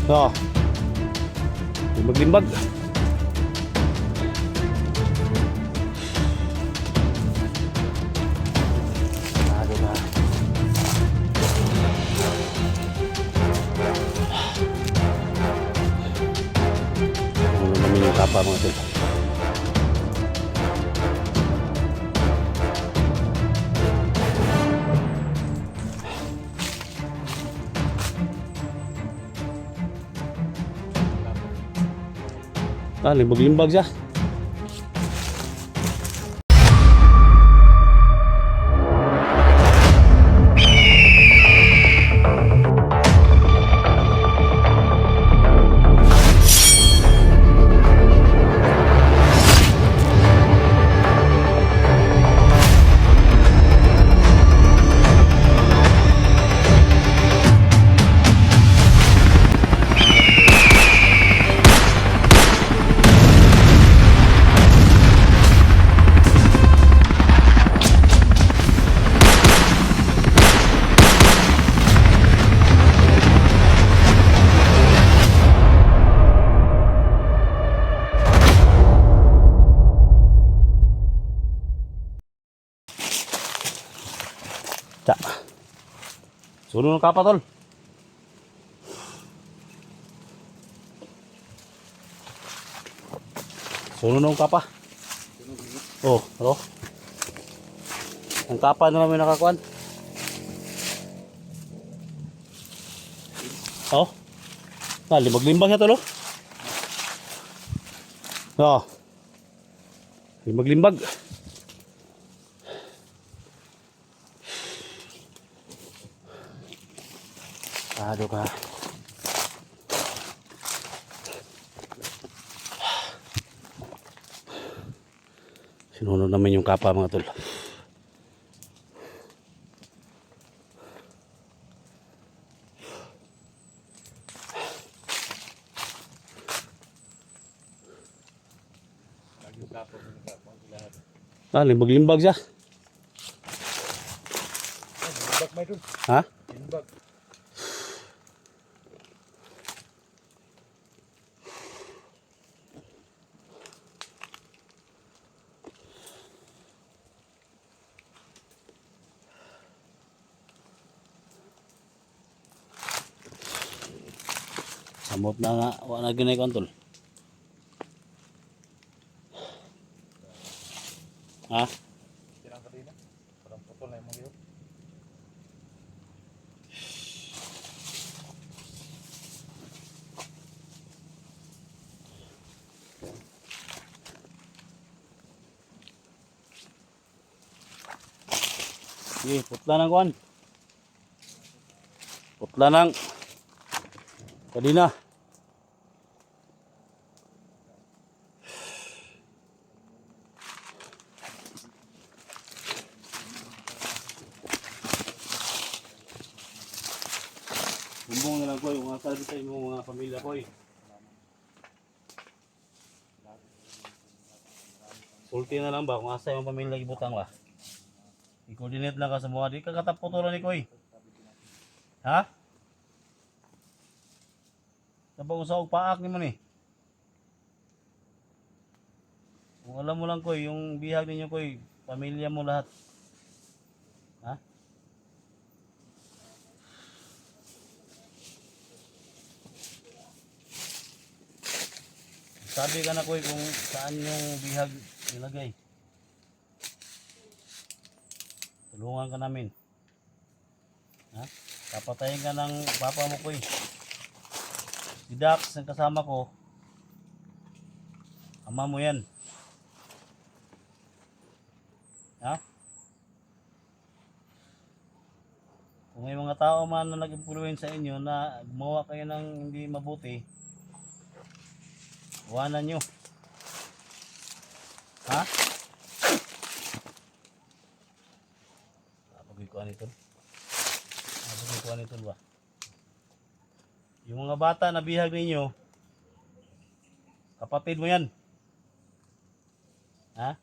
Oh. Limbag-limbag. Ano ba? Ano naman yung kapa mga tol. Limbag-limbag siya. Ta. Sunod ng kapa tol. Sunod ng kapa. Oh, ano? Ang kapa na namin nakakuan. Oh. Limbag-limbag siya tol. Oh. Limbag-limbag. Ano ka? Sinunod naman yung kapa mga tol. Limbag-limbag siya. Ha? Limbag. Samot na nga, wala na ginay kontol. Ha? Tirang kanina. Parang putol na yung mga yun. Sige, putla ng kuan. Putla ng kadina. Bumbong na lang ko yung mga sabi sa inyo mga pamilya ko eh. Sulti na lang ba kung asa yung pamilya ibutang ba? I-coordinate lang ka sa mga di kagataputulan ni Koy. Ha? Sabag sa og paak ni mo ni. Kung alam mo lang Koy, yung bihag ninyo Koy, pamilya mo lahat. Ha? Sabi ka na Koy kung saan yung bihag nilagay. Tulungan ka namin. Ha? Papatayin ka ng papa mo Koy. Si Dax ang kasama ko. Ama mo yan. Ha? Kung may mga tao man na nag-influence sa inyo na gumawa kayo ng hindi mabuti, iwanan nyo. Ha? Napagikuan ito. Napagikuan ito ba? Yung mga bata na bihag ninyo, kapatid mo yan. Ha?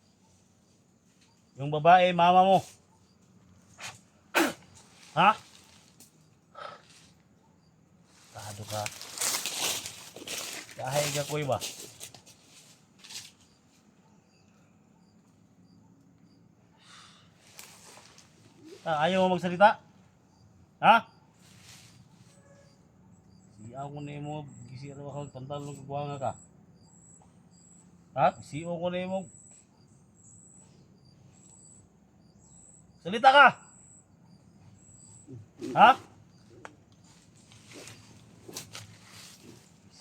Yung babae, mama mo. Ha? Tado ka. Kahay ka kuy ba? Ayaw mo magsalita? Ha? Siya ko na mo, gisira mo kang pantalon kagwanga ka. Ha? Siya ko na mo. Salita ka! Ha?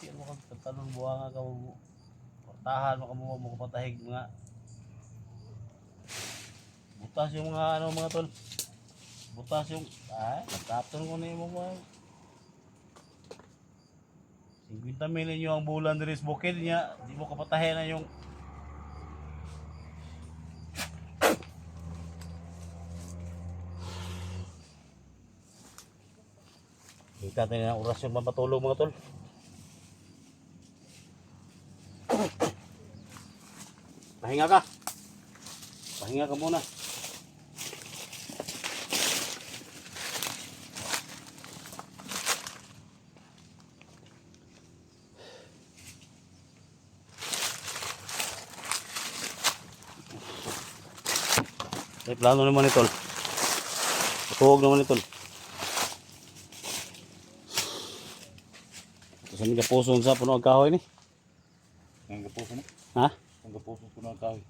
Siya mo kang pantalon buwanga ka mo. Portahan mo ka mo kapatahig mga. Butas yung mga ano mga tol. Butas yung, nagkapton ko na yung mga 50 million yung ang bulan dari sa bukid niya, di mo kapatahin na yung kita tayo ng oras yung mapatulog mga tol. Pahinga ka. Pahinga ka muna. May plano naman ito. Tuwag naman ito. Sa mga puso sa puno ang kahoy ni. Ang gapuso na. Ha? Ang gapuso ko na kahoy.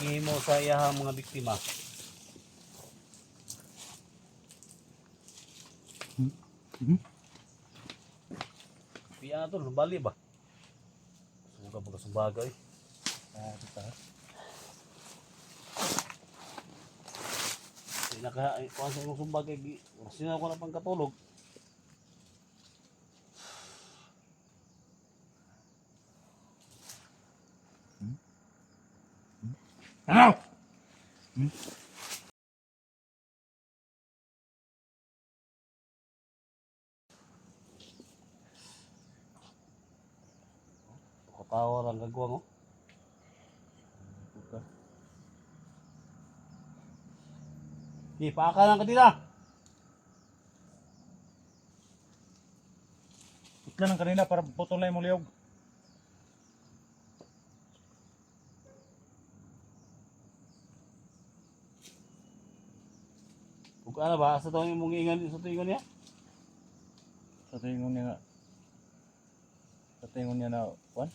Sabihin mo sa iyahang mga biktima. Piya to, bali ba? Suga ba kasumbaga eh. Kita. Kung sa mong sumbaga, sino ako na pang katulog. Ano? Katawa lang gagawang oh. Di, paaka lang ka dila. Putla ng kanina para putol na yung liyog. Kung ano ba, sa taong mong ingan, sa tuwingan niya? Sa tingon niya nga. Sa tingon niya na, Juan?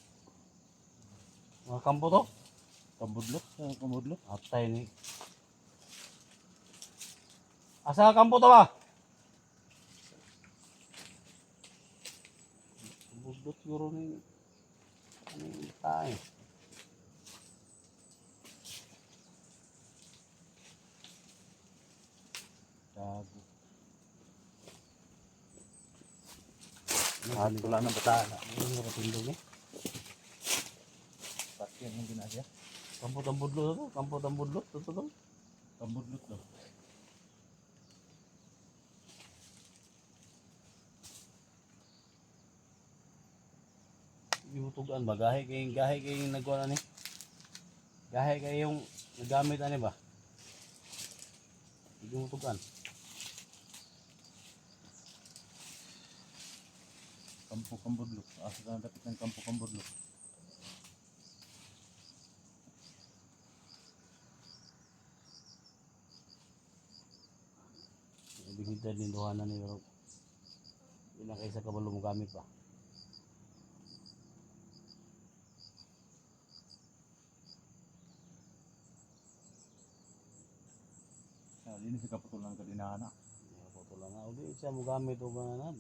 Mga kampo to? Kambudlo? Kambudlo? Atay ni. Asa ka kampo to ba? Budot siguro ni. Ano yung tayo? Gago. Ano Wala ng bataan. yung nakatindog eh? Pati yan yung ginasya. Kampo ng budlo to? Kampo ng budlo? Ito to? Kambudlot daw. Ibutugan ba? Gahe kayong nagwa na ni? Gahe kayong nagamit ani ba? Ibutugan. Kampo Kambudlot. Asa ka dapat ng Kampo Kambudlot. Bigyan din duhanan ni pero pinakaisa ka ba lumagamit pa? Ini si kaputol ng kadinana. Ako lang nga uli siya mo gamit o ganan.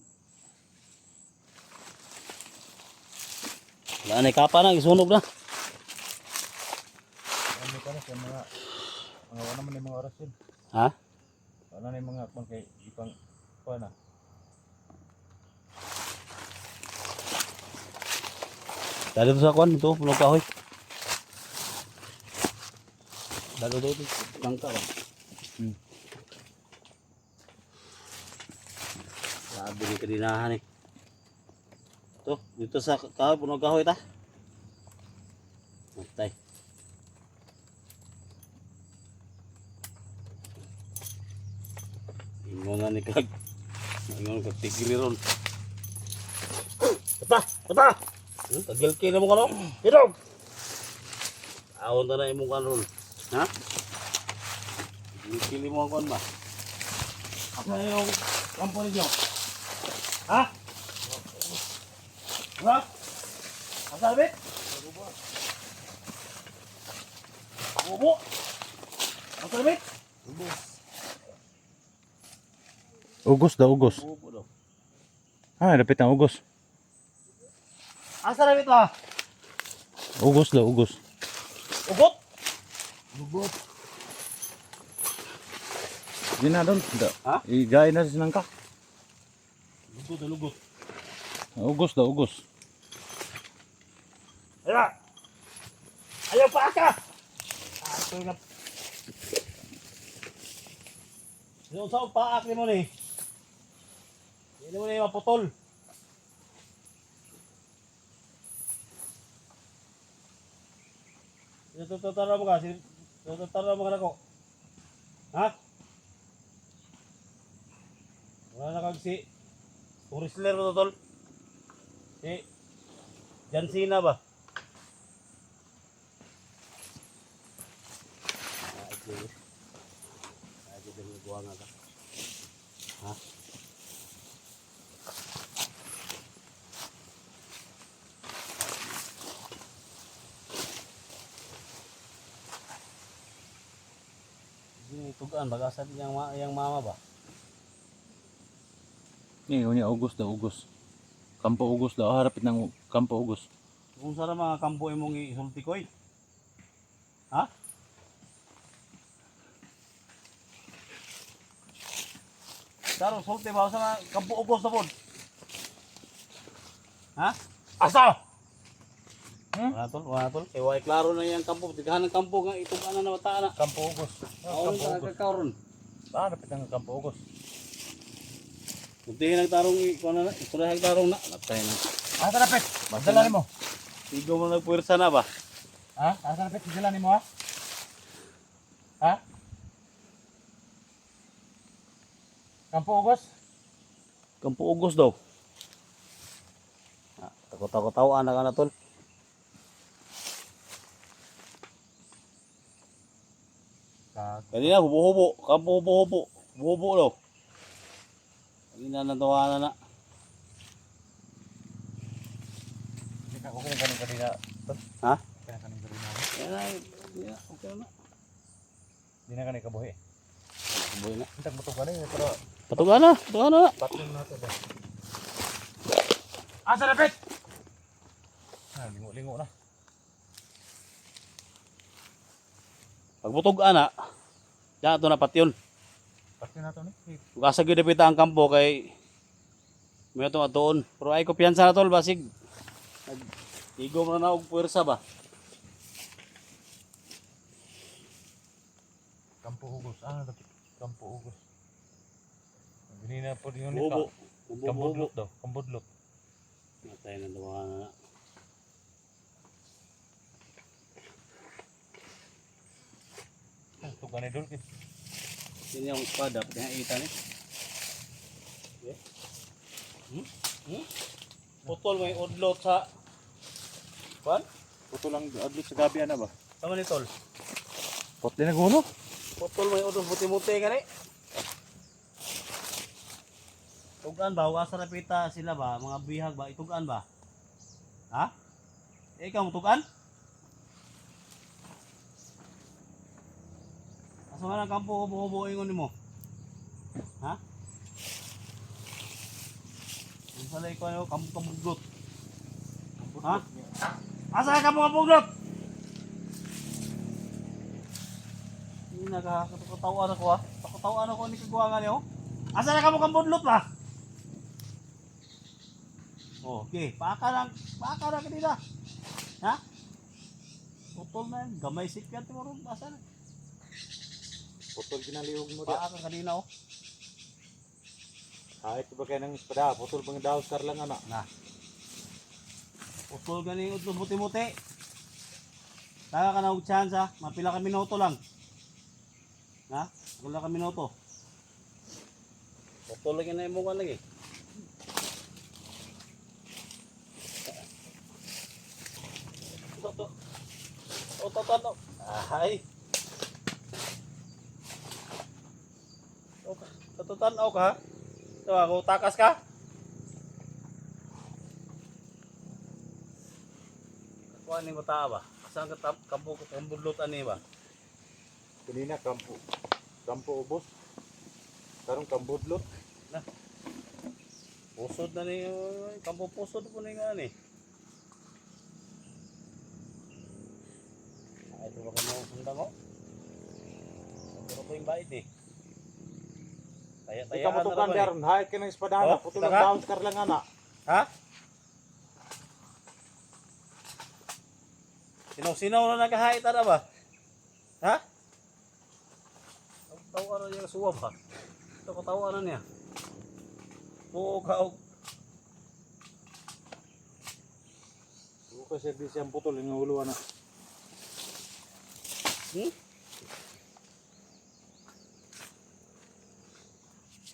Wala na kapa na isunog na. Ano ka na sa mga wala naman yung mga oras yun. Ha? Wala na yung mga pangkay ipang kuha na. Dali to sa kwan ito puno kahoy. Dalo dito kangka ba? Sabi ni kadinahan eh. Ito, dito sa kahoy, puno kahoy ta. Matay. Ingon na ni kag. Ingon kag tigri ron. Tata, tata. Tagilki na mo ka no? Hirog. Awon na imong kan ron. Ha? Gilki mo ang kon ba? Asa yung kampo ninyo? Ha? Ha? Asa bit? Bubo. Asa bit? Ugos daw, ugos. Bubo daw. Ah, dapit ang ugos. Asa na bit ba? Ugos daw, ugos. Ugot? Ugot. Di na doon. Ha? Igay na sa nangka. Lugot na lugot. Ugos daw, ugos. Ayaw! Ayaw pa ka! Ito na. Yung sa paak ni mo ni. Hindi mo na yung maputol. Tututara mo ka. Tututara mo ka na ko. Ha? Wala na kag si Wrestler mo tol. Si John Cena ba? Ayo dengan gua nga ka. Ha? Ini tugaan bagasan yang mama ba? Ni, unya ugos daw, ugos. Kampo ugos daw, harapit ng kampo ugos. Kung saan mga kampo imong isulti ko eh. Ha? Daro sulti ba sa mga kampo ugos na pod? Ha? Asa? Wala tol. Kaya wala klaro na yung kampo. Tigahan ng kampo nga itong ana na mata na. Kampo ugos. Ako na kakaroon. Ah, harapit ng kampo ugos. Buktihin ang tarong ikaw na. Isulah ang tarong na. Natay na. Asa lapit? Dala mo. Tigo mo nagpuwersa na ba? Ha? Asa lapit? Dala mo ha? Ha? Kampo ugos? Kampo ugos daw. Takot-takot-tawan na ka na tol. Kanina hubo-hubo. Kampo hubo-hubo. Hubo daw. Kanina natawanan na. Okay na ganun kanina. Ha? Kaya kanina kanina. Yan na. Yan na. Okay na. Di na kanina kabuhi. Buhay na. Intag mo ito kanina. Pero Patugan na. Patugan na. patlong natin. Asa lapit? Ah, lingo-lingo na. Pagbutog ana. Yan ito na patyon. Patlong na ito ni. Kasag yun dapita ang kampo kay may itong atoon. Pero ay kumpiyansa na tol. Basig. Tigo mo na og puwersa ba? Kampo ugos. Ah, lapit. Kampo ugos. Ganina po din yun. Bubo. Kambudlot daw. Kambudlot. Natay na tawanan na. Ito ganun doon. Sini yung espada, pinaitan eh. Okay. Putol may udlot sa Kuan? Puto lang adlot sa gabi ana ba? Sama ni tol. Pot din naguno. Putol may udlot buti-buti gani. Tugan ba wasa na pita sila ba mga bihag ba itugan ba? Ha? Ikaw mo tugan? Asa man ang kampo hubo-hubo ingon nimo? Ha? Ang salay ko ayo kamugot. Ha? Asa ka mga puglot? Hindi nakakatawan ako ha. Katawan ako ni kagawangan niyo. Asa na ka mo kang budlot ba? Okay, paaka lang kanina. Ha? Putol na yan. Gamay sikat mo ron. Asa na? Putol ginalihog mo Paaka kanina oh. Kahit ba kayo ng espada, putol bang daw kar lang anak. Na. Utol gani utol muti-muti. Taka ka na og chance ha. Mapila ka minuto lang. Ha? Wala ka minuto. Utol lagi na mo kan lagi. Toto. Toto. Ay. Tatutan ka. So, ako takas ka. Kuha ni mata ba? Saan ka kampo kambudlot ani ba? Kanina kampo ubos. Karong kambudlot. Na. Pusod na ni kampo pusod po ni nga ni. Ay, ito ba ka mo sundang ko? Pero ko yung bait eh. Di Taya-taya ka matukan daron, hay ka ng espada Oh, putol kita ang ka? daw kar lang anak. Ha? Sinaw-sinaw na nagkahait na ba? Ha? Tawa na niya suwab ha? Ito katawa na niya. Oo ka. Buka servis yang putol yung ulo anak. Hmm?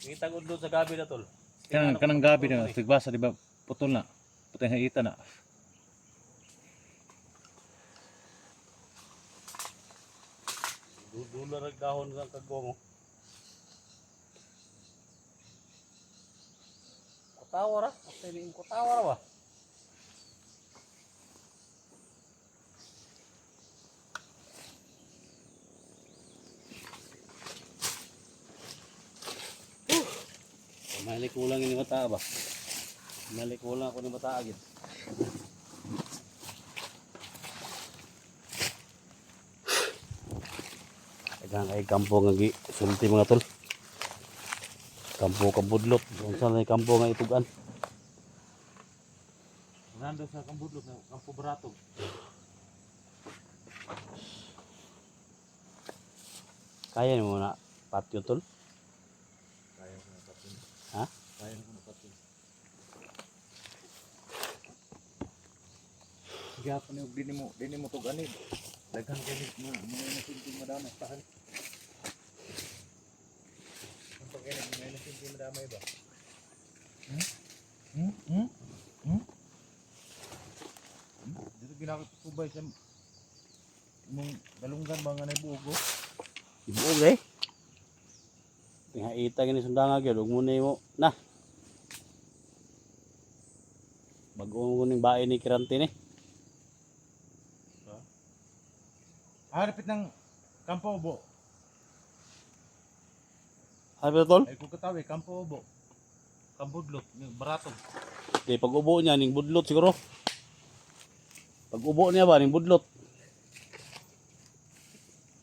Kita ko doon sa gabi na tol. Kanang gabi na tigbasa di ba putol na. Putol nga ita na. Dulo rag dahon ng kagong. Kutawa ra? Apa ini kutawa ra ba? Malik kulang ini mata ba? Malik kulang ako ni mata agad. Daghang kay kampo nga gi sulti mga tol. Kampo kabudlot, unsa na kampo nga itugan. Nando sa kambudlot na kampo baratog. Kaya ni mo na patio tol? Kaya ko na patin. Ha? Kaya ko na patin. Gapon yung dini mo tog anid. Daghang kini na mga nasinting madamay tahan. Ang pagkain mga nasinting madamay ba? Dito ginakatubay sa mong dalunggan ba nga naibugo? Ibuog eh. Pinhaita gini sundanga gyud ug muna mo na. Bag-o ko ning bae ni Kirante ni. Harapit ng Kampo Ubo. Ano ba tol? Ay kung katawi, Kampo Ubo. Kambudlot, baratog. Di pag ubo niya ning budlot siguro. Pag ubo niya ba ning budlot.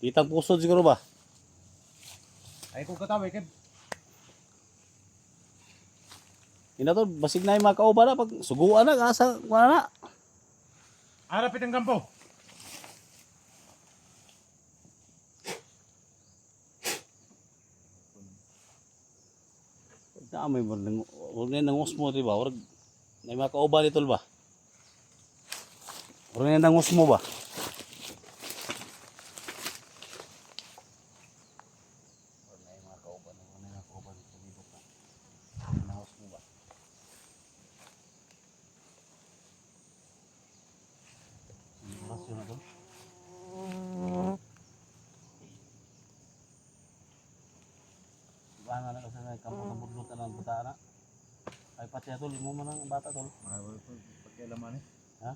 Kitang pusod siguro ba? Ay kung katawi, kay Ina to basig na yung makauba na pag suguan na asa wala na. harapit ng Kampo. Damay mo nang usmo di ba? Orag na yung makauba ni tol ba? Orag nang usmo ba? Bana na kasi sa kampo budlutan ng bata na. Ay pati tol, imo man ang bata tol. Mawala ko pagkailaman eh. Ha?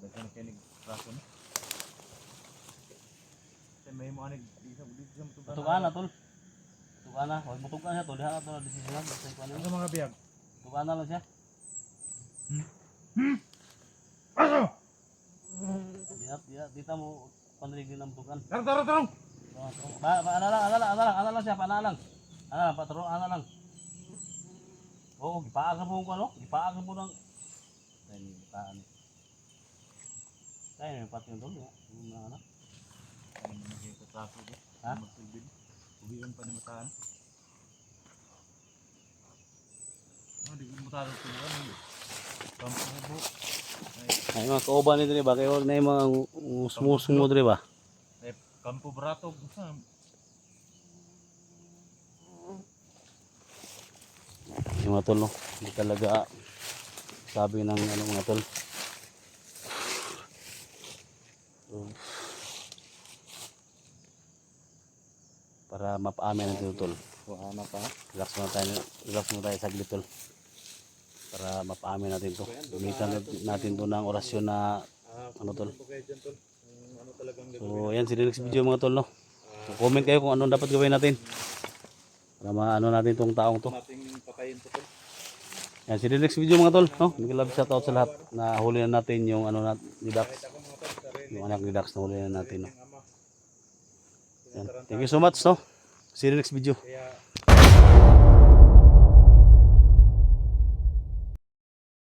Daghan kinig raso ni. Kay may mo anig di sa mutugan. Tutukan na tol. Tutukan na, wag mutukan siya tol. Diha na tol desisyon basta ikaw Ano na. mga biyag? Tutukan na lang siya. Dita mo panrig din ang tutukan. Tarong! Ana lang siya, ana lang. Ana lang, patro, ana lang. Oo, gipaagan mo ko ano? Gipaagan mo ng ay bataan. Kaya may pati tol ya. Ano? Ano mo naging katraso ko? Ha? Magtubig. Ubiyon pa ni mataan. Hindi ko matalo ito. Kampo po. Ay mga kauban nito ba? Kaya na yung mga sumusumod rin ba? Kampo Bratog. Yung mga tol, no? Hindi talaga sabi ng ano mga tol. So, para mapaamin natin tol. Ano pa? Relax muna tayo saglit tol. Para mapaamin natin to. Gamitan natin to ng orasyon na ano tol. So yan si next video mga tol, no? So, comment kayo kung ano dapat gawin natin. Para maano natin tong taong to. Nating patayin to tol. Yan si next video mga tol, no? Big love shout out sa lahat na huli na natin yung ano ni Dax. Yung anak ni Dax na huli na natin, no? Yan. Thank you so much, no? See you next video.